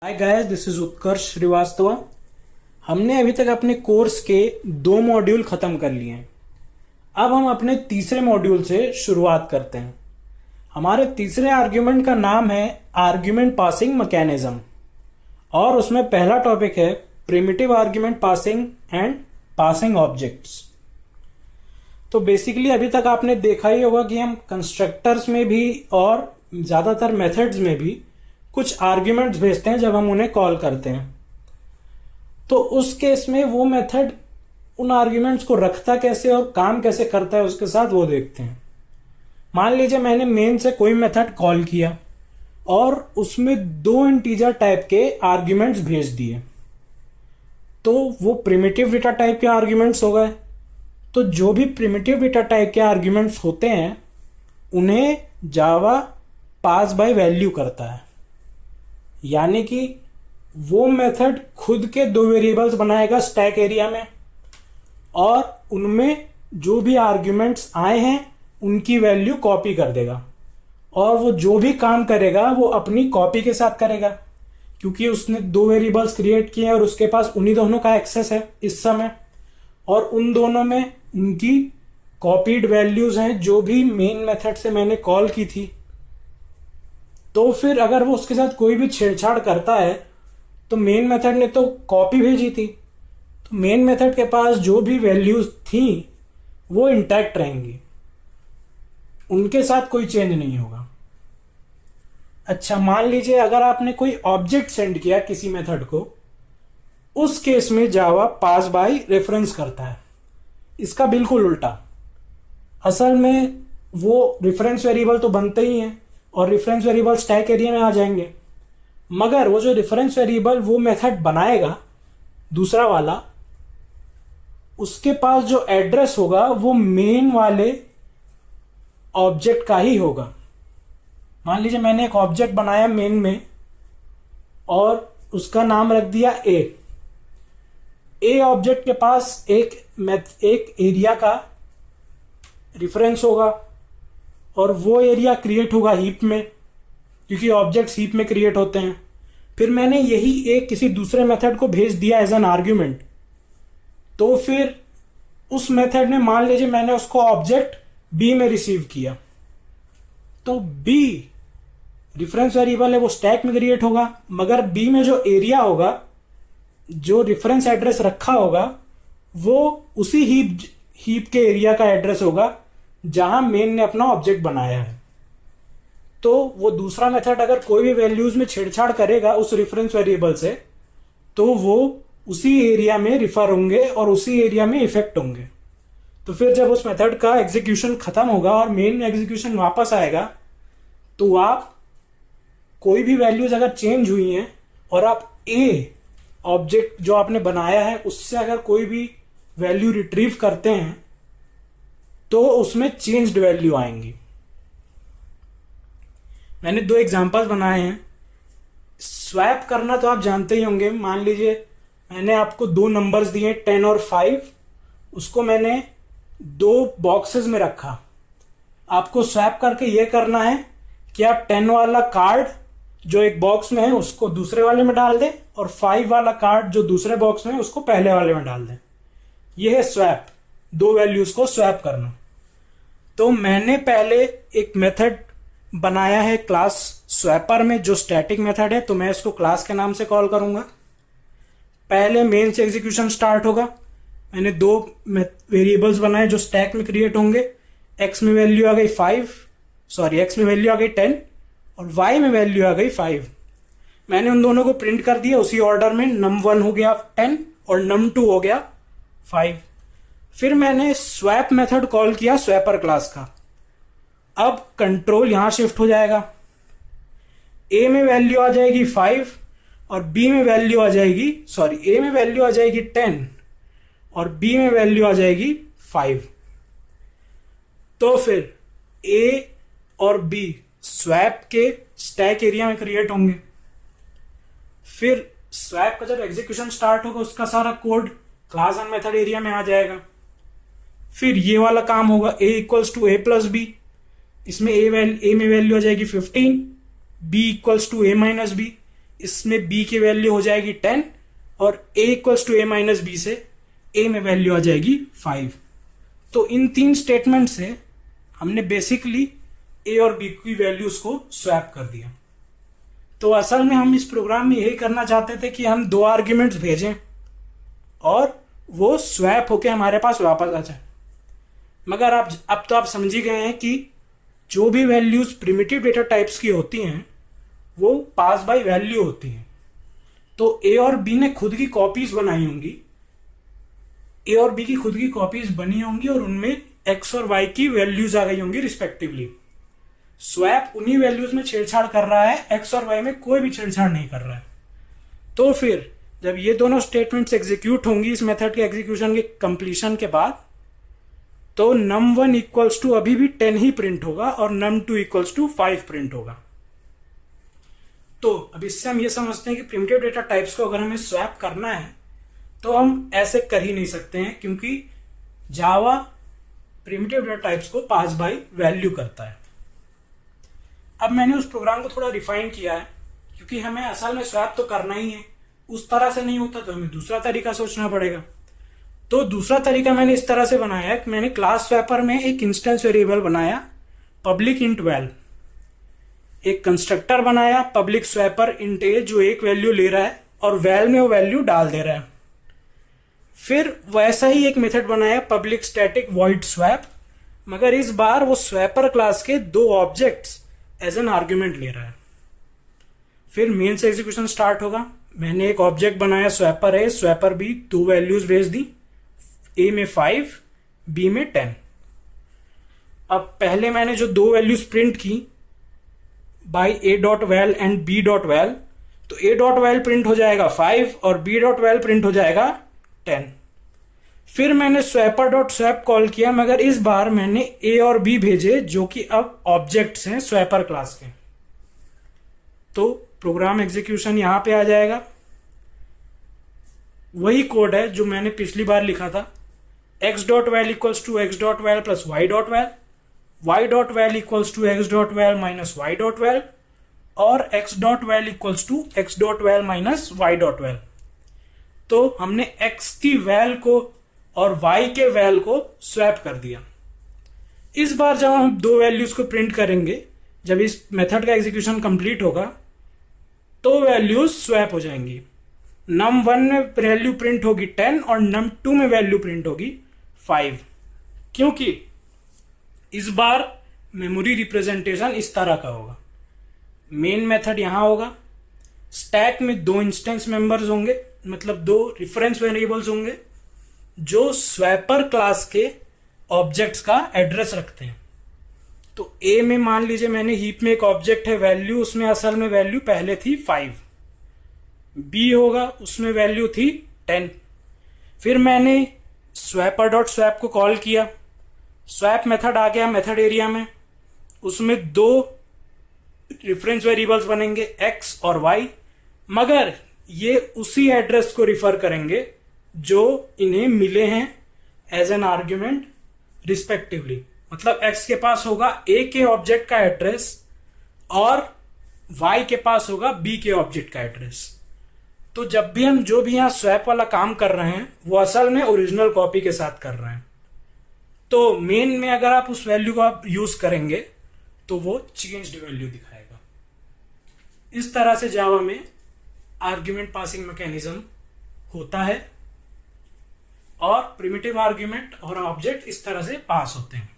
Hi guys, this is उत्कर्ष श्रीवास्तव। हमने अभी तक अपने कोर्स के 2 मॉड्यूल खत्म कर लिए हैं। अब हम अपने तीसरे मॉड्यूल से शुरुआत करते हैं। हमारे तीसरे आर्ग्यूमेंट का नाम है आर्ग्यूमेंट पासिंग मैकेनिज्म और उसमें पहला टॉपिक है primitive argument passing and passing objects. तो बेसिकली अभी तक आपने देखा ही होगा कि हम कंस्ट्रक्टर्स में भी और ज्यादातर मेथड्स में भी कुछ आर्ग्यूमेंट्स भेजते हैं जब हम उन्हें कॉल करते हैं। तो उस केस में वो मेथड उन आर्ग्यूमेंट्स को रखता कैसे और काम कैसे करता है उसके साथ वो देखते हैं। मान लीजिए मैंने मेन से कोई मेथड कॉल किया और उसमें 2 इंटीजर टाइप के आर्ग्यूमेंट्स भेज दिए, तो वो प्रिमिटिव डेटा टाइप के आर्ग्यूमेंट्स हो गए। तो जो भी प्रिमिटिव डेटा टाइप के आर्ग्यूमेंट्स होते हैं उन्हें जावा पास बाय वैल्यू करता है, यानी कि वो मेथड खुद के 2 वेरिएबल्स बनाएगा स्टैक एरिया में और उनमें जो भी आर्ग्यूमेंट्स आए हैं उनकी वैल्यू कॉपी कर देगा और वो जो भी काम करेगा वो अपनी कॉपी के साथ करेगा, क्योंकि उसने 2 वेरिएबल्स क्रिएट किए हैं और उसके पास उन्हीं दोनों का एक्सेस है इस समय, और उन दोनों में उनकी कॉपीड वैल्यूज हैं जो भी मेन मेथड से मैंने कॉल की थी। तो फिर अगर वो उसके साथ कोई भी छेड़छाड़ करता है तो मेन मेथड ने तो कॉपी भेजी थी, तो मेन मेथड के पास जो भी वैल्यूज थी वो इंटैक्ट रहेंगी, उनके साथ कोई चेंज नहीं होगा। अच्छा, मान लीजिए अगर आपने कोई ऑब्जेक्ट सेंड किया किसी मेथड को, उस केस में जावा पास बाय रेफरेंस करता है। इसका बिल्कुल उल्टा, असल में वो रेफरेंस वेरिएबल तो बनते ही हैं और रेफरेंस वेरिएबल स्टैक एरिया में आ जाएंगे, मगर वो जो रेफरेंस वेरिएबल वो मेथड बनाएगा दूसरा वाला, उसके पास जो एड्रेस होगा वो मेन वाले ऑब्जेक्ट का ही होगा। मान लीजिए मैंने एक ऑब्जेक्ट बनाया मेन में और उसका नाम रख दिया ए ऑब्जेक्ट के पास एक एरिया का रेफरेंस होगा और वो एरिया क्रिएट होगा हीप में, क्योंकि ऑब्जेक्ट्स हीप में क्रिएट होते हैं। फिर मैंने यही एक किसी दूसरे मेथड को भेज दिया एज एन आर्ग्यूमेंट, तो फिर उस मेथड ने, मान लीजिए मैंने उसको ऑब्जेक्ट बी में रिसीव किया, तो बी रेफरेंस वेरिएबल है वो स्टैक में क्रिएट होगा, मगर बी में जो एरिया होगा, जो रेफरेंस एड्रेस रखा होगा, वो उसी हीप के एरिया का एड्रेस होगा जहां मेन ने अपना ऑब्जेक्ट बनाया है। तो वो दूसरा मेथड अगर कोई भी वैल्यूज में छेड़छाड़ करेगा उस रेफरेंस वेरिएबल से, तो वो उसी एरिया में रिफर होंगे और उसी एरिया में इफेक्ट होंगे। तो फिर जब उस मेथड का एग्जीक्यूशन खत्म होगा और मेन एग्जीक्यूशन वापस आएगा, तो आप कोई भी वैल्यूज अगर चेंज हुई हैं और आप ए ऑब्जेक्ट जो आपने बनाया है उससे अगर कोई भी वैल्यू रिट्रीव करते हैं तो उसमें चेंज्ड वैल्यू आएंगी। मैंने 2 एग्जांपल्स बनाए हैं। स्वैप करना तो आप जानते ही होंगे। मान लीजिए मैंने आपको 2 नंबर्स दिए 10 और 5, उसको मैंने 2 बॉक्सेस में रखा। आपको स्वैप करके ये करना है कि आप 10 वाला कार्ड जो एक बॉक्स में है उसको दूसरे वाले में डाल दें और 5 वाला कार्ड जो दूसरे बॉक्स में है उसको पहले वाले में डाल दें। यह है स्वैप, 2 वैल्यूज को स्वैप करना। तो मैंने पहले एक मेथड बनाया है क्लास स्वैपर में जो स्टैटिक मेथड है, तो मैं इसको क्लास के नाम से कॉल करूंगा। पहले मेन से एग्जीक्यूशन स्टार्ट होगा। मैंने 2 वेरिएबल्स बनाए जो स्टैक में क्रिएट होंगे। एक्स में वैल्यू आ गई 10 और वाई में वैल्यू आ गई 5। मैंने उन दोनों को प्रिंट कर दिया उसी ऑर्डर में। num1 हो गया 10 और num2 हो गया 5। फिर मैंने स्वैप मेथड कॉल किया स्वैपर क्लास का। अब कंट्रोल यहां शिफ्ट हो जाएगा। ए में वैल्यू आ जाएगी 5 और बी में वैल्यू आ जाएगी, ए में वैल्यू आ जाएगी 10 और बी में वैल्यू आ जाएगी 5। तो फिर ए और बी स्वैप के स्टैक एरिया में क्रिएट होंगे। फिर स्वैप का जब एग्जीक्यूशन स्टार्ट होगा उसका सारा code class and method area में आ जाएगा। फिर ये वाला काम होगा a equals to a plus B. इसमें a में वैल्यू आ जाएगी 15, b equals to a minus B. इसमें b की वैल्यू हो जाएगी 10 और a equals to a minus B से a में वैल्यू आ जाएगी 5। तो इन 3 स्टेटमेंट से हमने बेसिकली a और b की वैल्यूज को स्वैप कर दिया। तो असल में हम इस प्रोग्राम में यही करना चाहते थे कि हम 2 आर्ग्यूमेंट्स भेजें और वो स्वैप होके हमारे पास वापस आ जाए। मगर अब तो आप समझ ही गए हैं कि जो भी वैल्यूज प्रिमिटिव डेटा टाइप्स की होती हैं वो पास बाय वैल्यू होती हैं। तो ए और बी ने खुद की कॉपीज बनाई होंगी, ए और बी की खुद की कॉपीज बनी होंगी और उनमें एक्स और वाई की वैल्यूज आ गई होंगी रिस्पेक्टिवली। स्वैप उन्हीं वैल्यूज में छेड़छाड़ कर रहा है, एक्स और वाई में कोई भी छेड़छाड़ नहीं कर रहा है। तो फिर जब ये दोनों स्टेटमेंट्स एग्जीक्यूट होंगी इस मेथड के एग्जीक्यूशन के कंप्लीशन के बाद, तो num1 इक्वल्स टू अभी भी 10 ही प्रिंट होगा और num2 इक्वल्स टू 5 प्रिंट होगा। तो अब इससे हम ये समझते हैं कि प्रिमिटिव डेटा टाइप्स को अगर हमें स्वैप करना है तो हम ऐसे कर ही नहीं सकते हैं, क्योंकि जावा प्रिमिटिव डेटा टाइप्स को पास बाय वैल्यू करता है। अब मैंने उस प्रोग्राम को थोड़ा रिफाइन किया है, क्योंकि हमें असल में स्वैप तो करना ही है। उस तरह से नहीं होता तो हमें दूसरा तरीका सोचना पड़ेगा। तो दूसरा तरीका मैंने इस तरह से बनाया है कि मैंने क्लास स्वैपर में एक इंस्टेंस वेरिएबल बनाया पब्लिक इंट वैल, एक कंस्ट्रक्टर बनाया पब्लिक स्वैपर इंट ए जो एक वैल्यू ले रहा है और वैल में वो वैल्यू डाल दे रहा है। फिर वैसा ही एक मेथड बनाया पब्लिक स्टैटिक वॉइड स्वैप, मगर इस बार वो स्वैपर क्लास के 2 ऑब्जेक्ट्स एज एन आर्ग्यूमेंट ले रहा है। फिर मेन से एग्जीक्यूशन स्टार्ट होगा। मैंने एक ऑब्जेक्ट बनाया स्वैपर ए, स्वैपर बी, 2 वैल्यूज भेज दी, ए में 5, बी में 10। अब पहले मैंने जो 2 वैल्यूज प्रिंट की by A dot val and B dot val, तो ए डॉट वैल प्रिंट हो जाएगा 5 और बी डॉट वैल प्रिंट हो जाएगा 10। फिर मैंने स्वैपर डॉट स्वैप कॉल किया, मगर इस बार मैंने ए और बी भेजे जो कि अब ऑब्जेक्ट्स हैं स्वैपर क्लास के। तो प्रोग्राम एग्जीक्यूशन यहां पे आ जाएगा। वही कोड है जो मैंने पिछली बार लिखा था, x dot val equals to x dot val plus y dot val, y dot val equals to x dot val minus y dot val, और x dot val equals to x dot val minus y dot val. तो हमने x की well को और Y के well को swap कर दिया। इस बार जब हम 2 वैल्यूज को प्रिंट करेंगे, जब इस मेथड का एग्जीक्यूशन कंप्लीट होगा तो वैल्यूज स्वैप हो जाएंगी। num1 में वैल्यू प्रिंट होगी 10 और num2 में वैल्यू प्रिंट होगी 5, क्योंकि इस बार मेमोरी रिप्रेजेंटेशन इस तरह का होगा। मेन मेथड यहां होगा, स्टैक में 2 इंस्टेंस मेंबर्स होंगे, मतलब 2 रेफरेंस वेरिएबल्स होंगे जो स्वैपर क्लास के ऑब्जेक्ट्स का एड्रेस रखते हैं। तो ए में मान लीजिए मैंने हीप में एक ऑब्जेक्ट है वैल्यू, उसमें असल में वैल्यू पहले थी 5। बी होगा, उसमें वैल्यू थी 10। फिर मैंने स्वैपर डॉट स्वैप को कॉल किया, स्वैप मेथड आ गया मेथड एरिया में, उसमें 2 रेफरेंस वेरिएबल्स बनेंगे एक्स और वाई, मगर ये उसी एड्रेस को रिफर करेंगे जो इन्हें मिले हैं एज एन आर्ग्यूमेंट रिस्पेक्टिवली। मतलब एक्स के पास होगा ए के ऑब्जेक्ट का एड्रेस और वाई के पास होगा बी के ऑब्जेक्ट का एड्रेस। तो जब भी हम जो भी यहां स्वैप वाला काम कर रहे हैं वो असल में ओरिजिनल कॉपी के साथ कर रहे हैं। तो मेन में अगर आप उस वैल्यू को आप यूज करेंगे तो वो चेंज्ड वैल्यू दिखाएगा। इस तरह से जावा में आर्ग्यूमेंट पासिंग मैकेनिज्म होता है और प्रिमिटिव आर्ग्यूमेंट और ऑब्जेक्ट इस तरह से पास होते हैं।